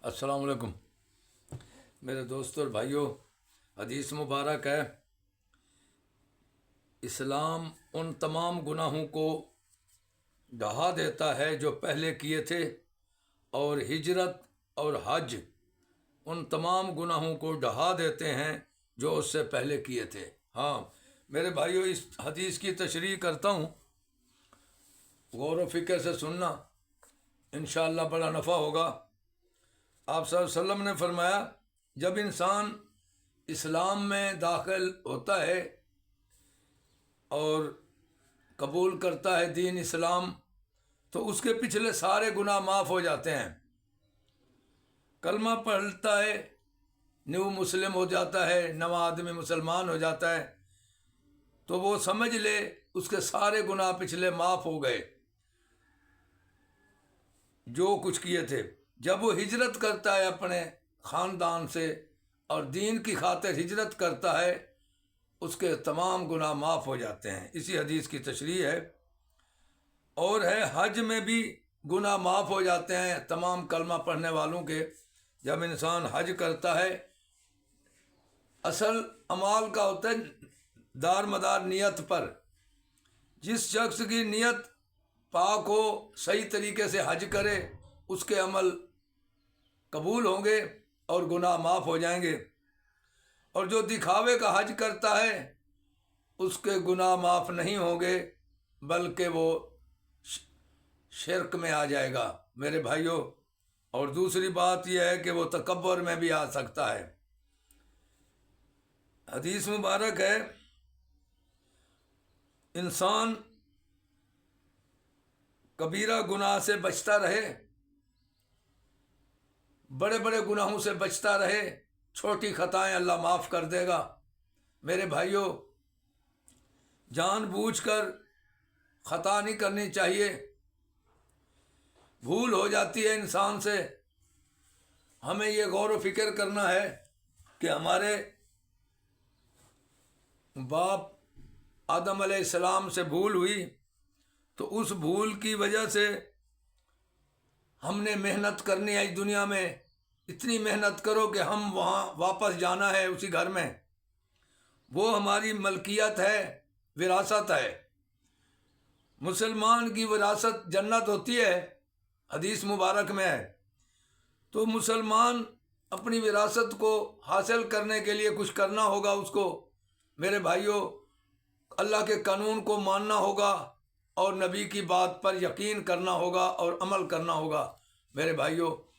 السلام علیکم میرے دوستوں اور بھائیوں، حدیث مبارک ہے، اسلام ان تمام گناہوں کو ڈھا دیتا ہے جو پہلے کیے تھے، اور ہجرت اور حج ان تمام گناہوں کو ڈھا دیتے ہیں جو اس سے پہلے کیے تھے۔ ہاں میرے بھائیوں، اس حدیث کی تشریح کرتا ہوں، غور و فکر سے سننا، انشاءاللہ بڑا نفع ہوگا۔ آپ صلی اللہ علیہ وسلم نے فرمایا، جب انسان اسلام میں داخل ہوتا ہے اور قبول کرتا ہے دین اسلام، تو اس کے پچھلے سارے گناہ معاف ہو جاتے ہیں۔ کلمہ پڑھتا ہے، نیو مسلم ہو جاتا ہے، نواں آدمی مسلمان ہو جاتا ہے، تو وہ سمجھ لے اس کے سارے گناہ پچھلے معاف ہو گئے جو کچھ کیے تھے۔ جب وہ ہجرت کرتا ہے اپنے خاندان سے اور دین کی خاطر ہجرت کرتا ہے، اس کے تمام گناہ معاف ہو جاتے ہیں۔ اسی حدیث کی تشریح ہے۔ اور ہے، حج میں بھی گناہ معاف ہو جاتے ہیں تمام کلمہ پڑھنے والوں کے۔ جب انسان حج کرتا ہے، اصل اعمال کا ہوتا ہے دار مدار نیت پر۔ جس شخص کی نیت پاک ہو، صحیح طریقے سے حج کرے، اس کے عمل قبول ہوں گے اور گناہ معاف ہو جائیں گے۔ اور جو دکھاوے کا حج کرتا ہے، اس کے گناہ معاف نہیں ہوں گے، بلکہ وہ شرک میں آ جائے گا میرے بھائیوں۔ اور دوسری بات یہ ہے کہ وہ تکبر میں بھی آ سکتا ہے۔ حدیث مبارک ہے، انسان کبیرہ گناہ سے بچتا رہے، بڑے بڑے گناہوں سے بچتا رہے، چھوٹی خطائیں اللہ معاف کر دے گا۔ میرے بھائیوں، جان بوجھ کر خطا نہیں کرنی چاہیے۔ بھول ہو جاتی ہے انسان سے۔ ہمیں یہ غور و فکر کرنا ہے کہ ہمارے باپ آدم علیہ السلام سے بھول ہوئی، تو اس بھول کی وجہ سے ہم نے محنت کرنی ہے اس دنیا میں۔ اتنی محنت کرو کہ ہم وہاں واپس جانا ہے، اسی گھر میں۔ وہ ہماری ملکیت ہے، وراثت ہے۔ مسلمان کی وراثت جنت ہوتی ہے، حدیث مبارک میں ہے۔ تو مسلمان اپنی وراثت کو حاصل کرنے کے لیے کچھ کرنا ہوگا اس کو۔ میرے بھائیوں، اللہ کے قانون کو ماننا ہوگا اور نبی کی بات پر یقین کرنا ہوگا اور عمل کرنا ہوگا۔ میرے بھائیوں،